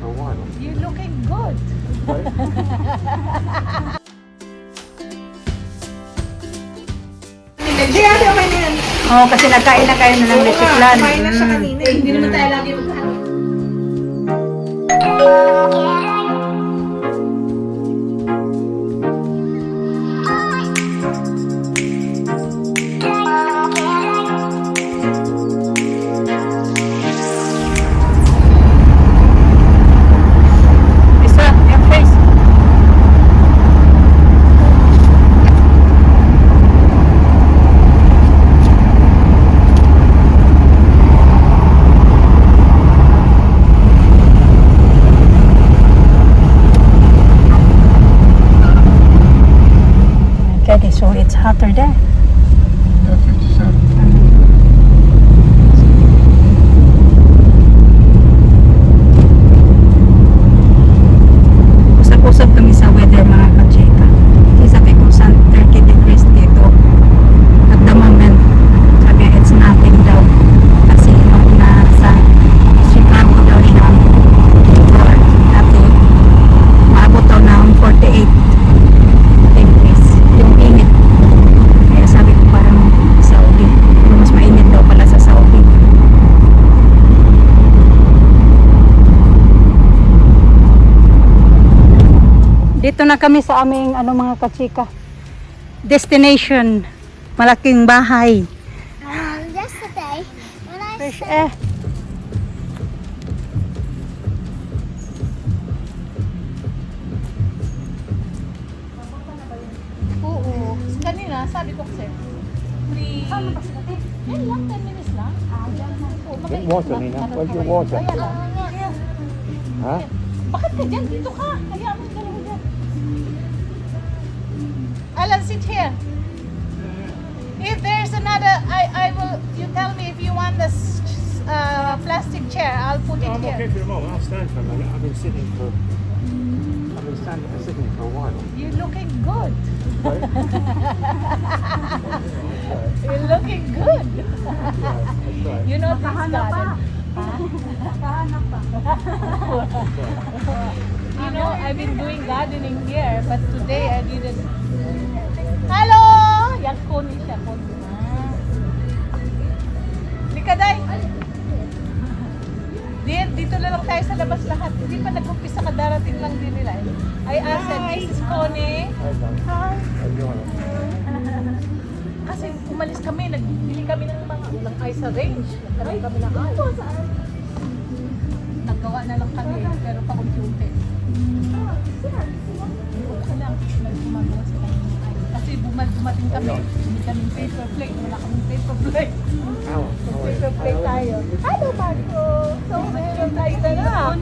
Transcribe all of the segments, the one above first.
for a while. You're looking good. Oo, kasi nagkain na kayo na ng lesiklan. Kumain na siya kanina. Hindi naman tayo lagi magkahanap. Isa, your face. Okay, so it's hotter there. Yeah, 57. Usap-usap kami sa weather mga kachika. Kasi sabi ko sa 30 degrees dito. At the moment, sabi niya, it's nothing daw. Kasi nung nasa Chicago daw siya before, dati maabot daw ng 48 degrees. Yung init. Kaya sabi ko parang Saudi. Mas mainit daw pala sa Saudi. Dito na kami sa aming mga kachika. Destination. Malaking bahay. Yesterday, when I Fresh air. Oo. Kanina, sabi ko kasi, free... Saan ba sila? Yan lang, 10 minutes lang. Yan lang po. Drink water, Nina. Where's your water? Ayan lang. Ayan. Huh? Bakit ka dyan? Dito ka. Kaya mo dalawa dyan. Alan, sit here. If there's another, I will, you tell me if you want this plastic chair, I'll put it I'm here. okay for a moment. I'll stand for a minute. I've been sitting for a while. You're looking good. Right? You're looking good. That's right. You know this garden. You know, I've been doing gardening here, but today I didn't. Hello! Yan, kuni siya, kuni. Likaday! Dito na lang tayo sa labas lahat. Hindi pa nag-umpisa ka, darating lang din nila. I asked her, this is Connie. Hi, Don. Hi. How you doing? Kasi umalis kami, nagbili kami ng mga ng ice range. Nagkaroon kami ng ice. Naggawa na lang kami, pero pa-unti-unti. Okay lang, nagmagawa sila ng ice. Kasi dumating kami, hindi kami paper plate, wala kaming paper plate. How? Paper plate tayo. Hello, Marco! So, meron tayo na.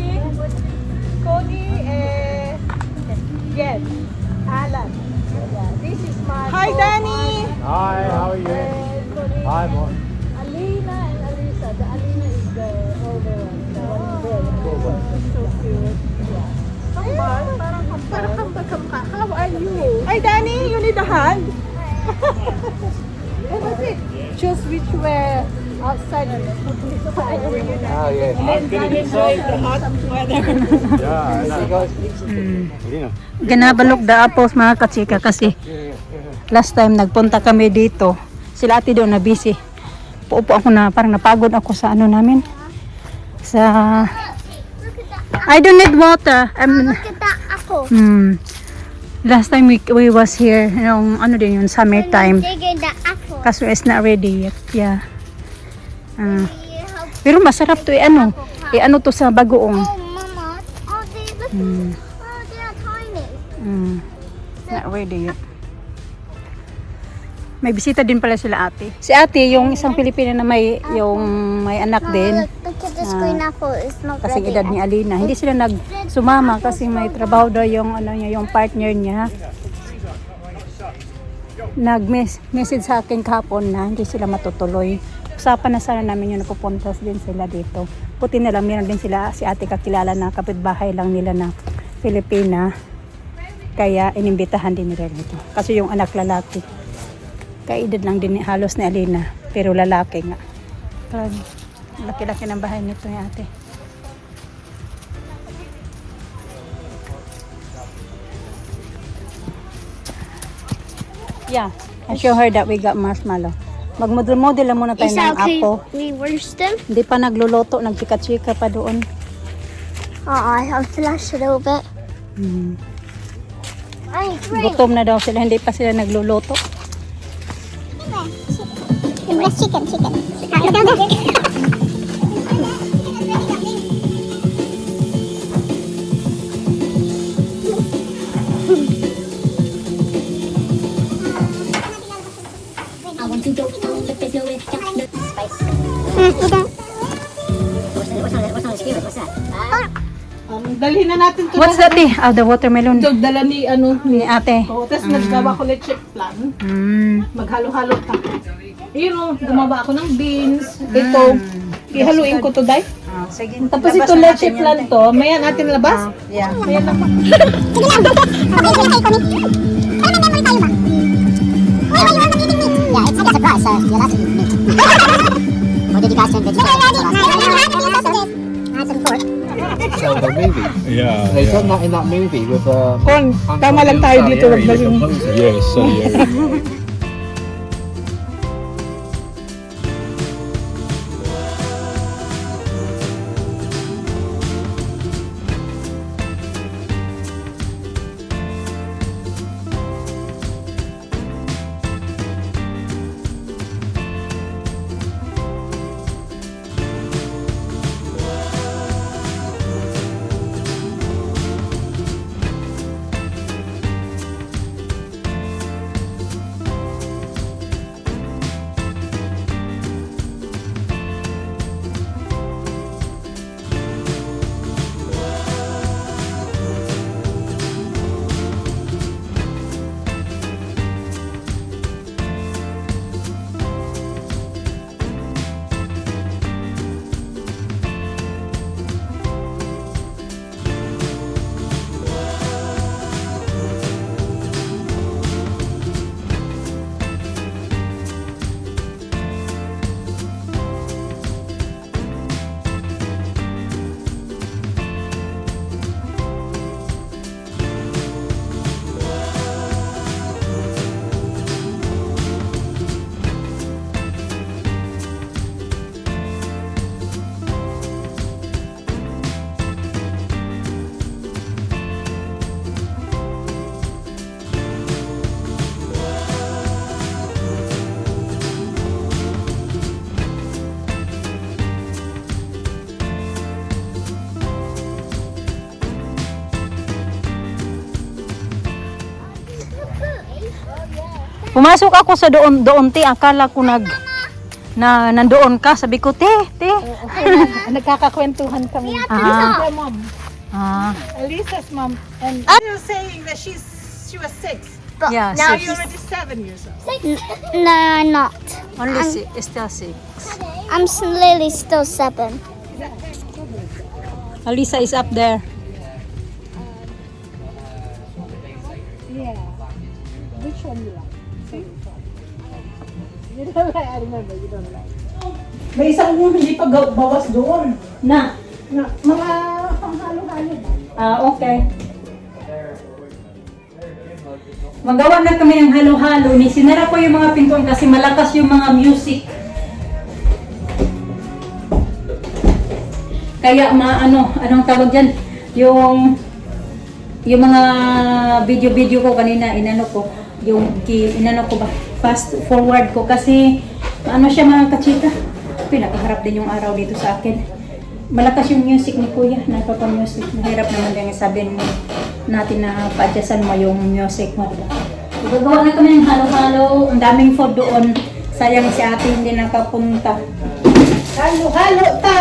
Connie, Jen, Alan. Yeah, this is Marco. Hi, Danny! Hi, how are you? Hi, Mark. Alina and Alisa. The Alina is the older one. The one there. So cute. Yeah. Kambal. Parang kambal. How are you? Hi, Danny. You need a hand? What was it? Choose which way outside. Oh, yes. And then enjoy the hot weather. Yeah, I know. Lina. Ganabalok the apples mga kachika kasi last time nagpunta kami dito. Sila ate doon na busy. Paupo ako na parang napagod ako sa namin. Sa I don't need water. look at that apple. Last time we was here, yung din yun, summertime. Digging the apple. Kaso it's not ready yet. Yeah. You Pero masarap to i-ano to sa bagoong. Oh, Mama. Oh, they look. Oh, they are tiny. Not ready yet. May bisita din pala sila ate. Si ate, yung isang Pilipina na may anak din. Look at this green apple. It's not Kasing ready. edad ni Alina. Hindi sila nagsumama kasi may trabaho daw yung yung partner niya. Nag-message sa akin kahapon na hindi sila matutuloy. Usapan na sana namin yung napupuntas din sila dito. Puti na lang, meron din sila si ate kakilala na kapitbahay lang nila na Pilipina. Kaya inimbitahan din nila dito. Kasi yung anak lalaki. Kaedad lang din halos ni Alina. Pero lalaki nga. Laki-laki ng bahay nito ni ate. Yeah, I show her that we got marshmallow. Magmodel-model lang muna tayo Is ng that okay? apple. We roast them? Hindi pa nagluluto, nagchika-chika pa doon. I'll flash a little bit. I drink. Gutom na daw sila, hindi pa sila nagluluto. Chicken. I want to go down the pit with chocolate spice. What's on his favorite? What's that? Dalhin na natin to. What's that eh? Oh, the watermelon. Ito, dala ni Ni ate. Tapos naggawa ko ng chip plan. Maghalo-halo pa. Yun o, gumawa ako ng beans. Ito, ihaluin ko to, Day. Sige. Tapos ito leche plan to. Maya natin labas. Yeah. Maya lang. Yeah, it's like a surprise, so you'll have to eat meat. Or did you guys turn vegetarian? Add some pork. So the movie. Yeah. They done that in that movie with Kon, tama lang tayo dito. Wag na yung... Yes, Salieri. Pumasok ako sa doon te, akala ko nandoon ka, sabi ko te. Nagkakakwentuhan kami. Ah. Her mom. Ah, Elisa's mom. And she was saying that she was 6. But yeah, now six. You're already 7 years old. No, I'm not. Only still 6. I'm literally still 7. Alisa is up there. Which one you like? You don't like, I remember, you don't like. May isang yung hindi pa bawas doon. Na. Mga panghalo-halo ba? Ah, okay. Magawa na kami ng halo-halo. Sinara ko yung mga pintuan kasi malakas yung mga music. Kaya anong tawag dyan? Yung mga video ko kanina, inano ko ba? Fast forward ko kasi siya mga kachika. Pinakaharap din yung araw dito sa akin. Malakas yung music ni Kuya, napapa-music. Mahirap naman din sabihin natin na pa-adjustan mo yung music mo. Gagawa na kami ng halo-halo. Ang daming food doon. Sayang si ate hindi nakapunta. Halo-halo ta!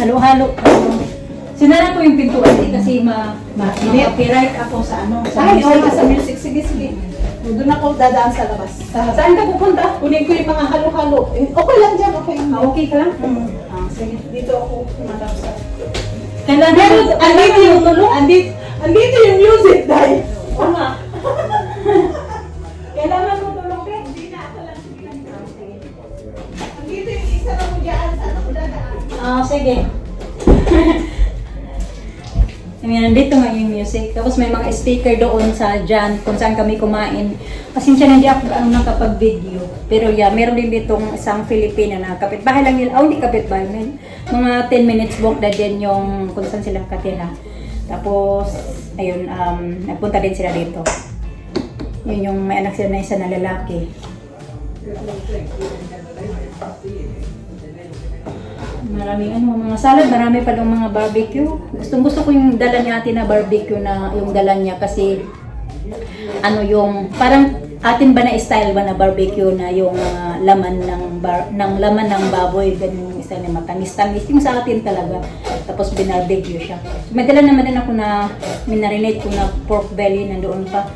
Halo-halo. Sinara ko yung pintuan kasi ma-copyright ako sa Ay, music. sa music. Sige. Doon ako dadaan sa labas. Saan ka pupunta? Kunin ko yung mga halo-halo. Okay lang dyan, okay. Okay ka lang? Sige, dito ako tumatap sa... Kailangan Andito yung tulong? Andito yung music, dahil. Oo nga. Kailangan mo tulong, Pe? Hindi na ako lang. Andito yung isa na mo dyan. Saan ako dadaan? Sige. Ayan, nandito nga yung music. Tapos may mga speaker doon sa dyan kung saan kami kumain. Pasensya na hindi ako ano nakapag-video. Pero yeah, meron din ditong isang Filipina na kapitbahay lang nila. Oh, hindi kapitbahay. Mga 10 minutes walk na din yung kung saan sila katira. Tapos, ayun, nagpunta din sila dito. Yun yung may anak sila na isa na lalaki. Maraming mga salad, marami pa yung mga barbecue. Gusto ko yung dala niya ate na barbecue na yung dala niya kasi yung parang atin ba na style ba na barbecue na yung laman ng laman ng baboy, ganun yung style na matamis-tamis yung sa atin talaga. Tapos binarbecue siya. May dala naman din ako na minarinate ko na pork belly nandoon pa.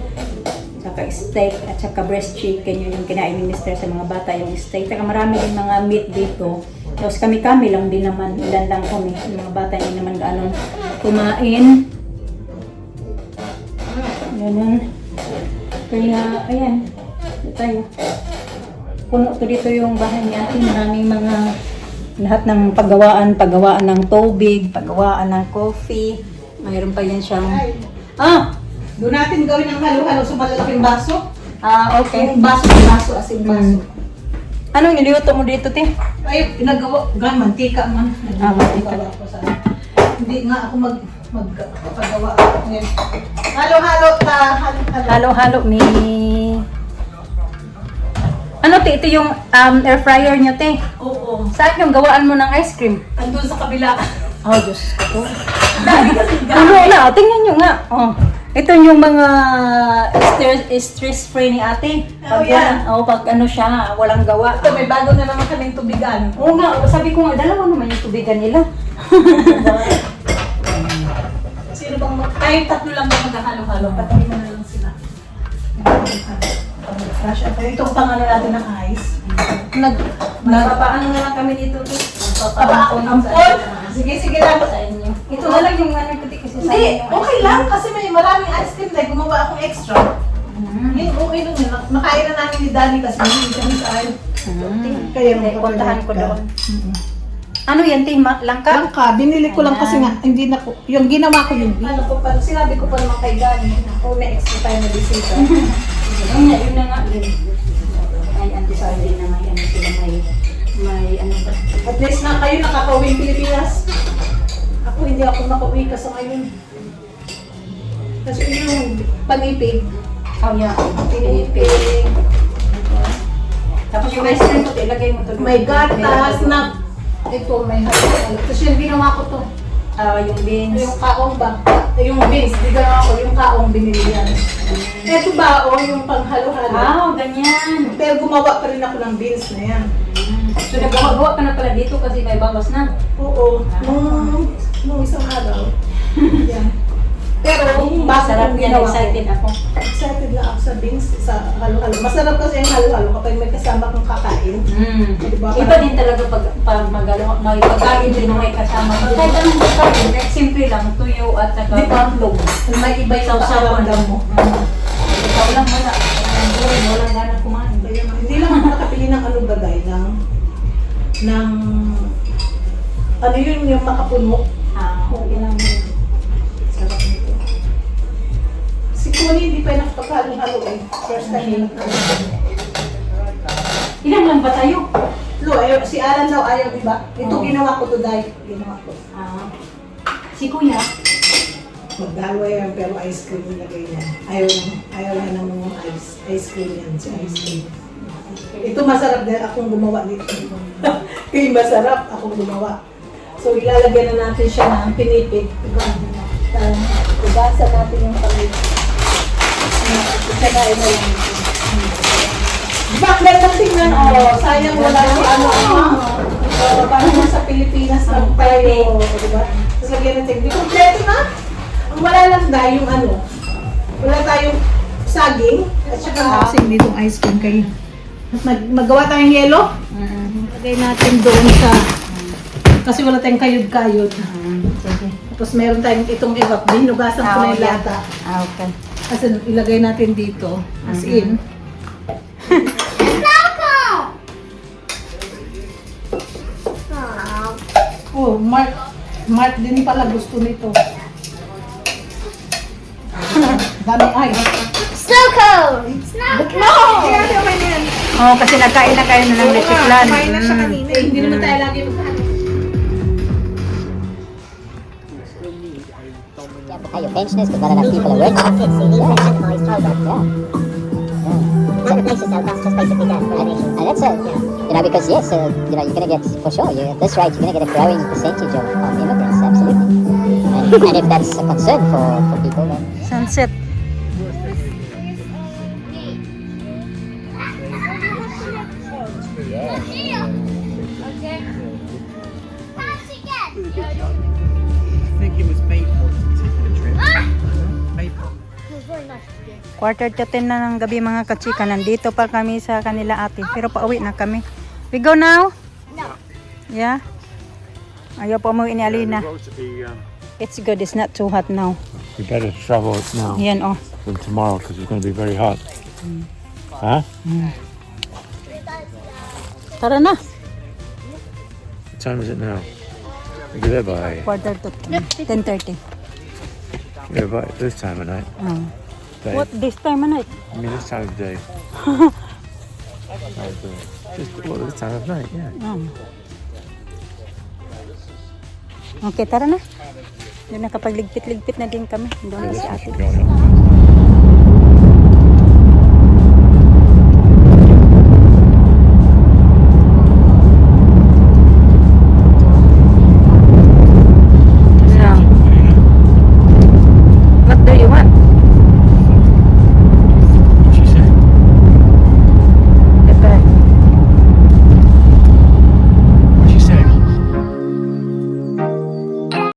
Saka steak at saka breast chicken, yun yung kinain ni Mr. sa mga bata, yung steak. Saka marami din mga meat dito. Tapos kami lang din naman, ilan lang kami. Yung mga bata hindi naman gaano kumain. Ganun. Kaya, ayan. Ito tayo. Puno to dito yung bahay niya. Maraming mga lahat ng paggawaan ng tubig, paggawaan ng coffee. Mayroon pa yan siyang... Doon natin gawin ang halo-halo sa malalaking baso. Okay. Yung baso, asin baso. Anong niliuto mo dito, te? Ay, pinagawa, mantika man. Mantika. Ako sa, hindi nga ako magpagawa ako ngayon. Halo-halo ta, halo-halo. Halo-halo, may... Ano, te? Ito yung air fryer niyo, te? Oo. Saan yung gawaan mo ng ice cream? Andun sa kabila. Oh, Diyos ko. Dami kasi Ano na, tingnan nyo nga. Oh. Ito yung mga stress-free ni ate. Pag, yan. pag ano siya, walang gawa. Ito, may bago na naman kaming tubigan. Oo nga, sabi ko nga, dalawa naman yung tubigan nila. Sino bang tayong tatlo lang yung maghahalo-halo. Patayin mo na lang sila. Ito ang pangano natin ng ice. Magpapaano na lang kami dito. Ampon? Sige lang. Sa inyo. Ito na lang yung ano puti kasi sa Hindi, inyo. okay lang kasi may maraming ice cream na gumawa akong extra. Yun, okay lang yun. Nakain na namin ni Danny kasi hindi kami sa aisle. Kaya Puntahan ko doon. Ano yan, te? Langka? Langka, binili ko lang kasi nga, hindi na ko, yung ginawa ko yung ano ko pa, sinabi ko pa naman kay Danny, ako may extra tayo na bisita. Yun na nga. Ay, anti-sardi na may ano sila, may ano ba? At least na kayo nakakauwi Pilipinas. Ako hindi ako nakauwi ka sa ngayon. Kasi yung panipig. Oh, yeah. Panipig. Tapos yung ice cream ko, ilagay mo to. May gatas na. Ito may halo. Kasi yung ginawa ko to. Yung beans. Yung kaong ba? Yung beans. Di ganawa ko yung kaong binili yan. Ito ba o yung panghalo-halo? Ganyan. Pero gumawa pa rin ako ng beans na yan. So, nagawa ka na pala dito kasi may bawas na. Oo. Nung isang araw. Yan. Pero Sarap yan, ginawa ko. excited ako. Excited na ako sa beans, sa halo-halo. Masarap kasi yung halo-halo kapag may kasama kang kakain. Diba? Iba din talaga pag may pagkain din may kasama. Kahit anong pagkain, kahit simple lang, tuyo at saka Di ba? itlog. May iba yung pakiramdam mo. Ikaw lang wala. Walang gana kumain. Kaya hindi lang ako nakapili ng ano bagay, ng ano yun yung makapuno. Okay lang yun. Sarap nito. Si Connie hindi pa nakapagkalo-halo eh. First time yun. Ilan lang ba tayo? Lo, si Alan daw ayaw, di ba? Ito ginawa ko to dahil. Ginawa ko. Si Kuya? Magdalo yan, pero ice cream nilagay niya. Ayaw na ng ice cream yan. Si ice cream. Ito masarap din akong gumawa dito. Kaya masarap akong gumawa. So ilalagyan na natin siya ng pinipig. Ugasan natin yung pamilya. Isagayin na lang ito. Diba, ang ganda tingnan, sayang wala si parang nasa Pilipinas lang tayo, diba? Tapos lagyan natin, di kompleto na. Ang wala lang dahil yung wala tayong saging, at saka kasing ditong ice cream kayo. Magawa tayong yelo. Lagay natin doon sa, kasi wala tayong kayod-kayod. Tapos meron tayong itong evap, binugasan ko na yung lata. Okay. Kasi ilagay natin dito, as in. Oh, Mark din pala gusto nito. Dami ay. Snow cone! Snow cone! Oh, kasi nagkain na kayo ng lesiklan. Kumain na siya kanina. Eh, hindi naman tayo lagi magkano. You have to pay your pensioners because not enough people are working. Yeah. Not replace yourself, that's just basically done. And that's you know, because yes, you know, you're going to get, for sure, at this rate, you're going to get a growing percentage of immigrants, absolutely. And if that's a concern for people, then Sunset. I think it was Mayport particular trip. Mayport. Quarter to 10 na ng gabi mga kachika. Nandito pa kami sa kanila ate. Pero pauwi na kami. We go now? No. Yeah? Ayaw pa umuwi ni Alina. It's good. It's not too hot now. You better travel it now Yan oh. than tomorrow because it's going to be very hot. Huh? Tara na. What time is it now? You're there by, Quarter to 10:30. you're by this time of night. Day. What this time of night? I mean, this time of day. Just this time of night, yeah. Okay, tara na. Doon nakapagligpit-ligpit na din kami. Doon na si ate. Going on.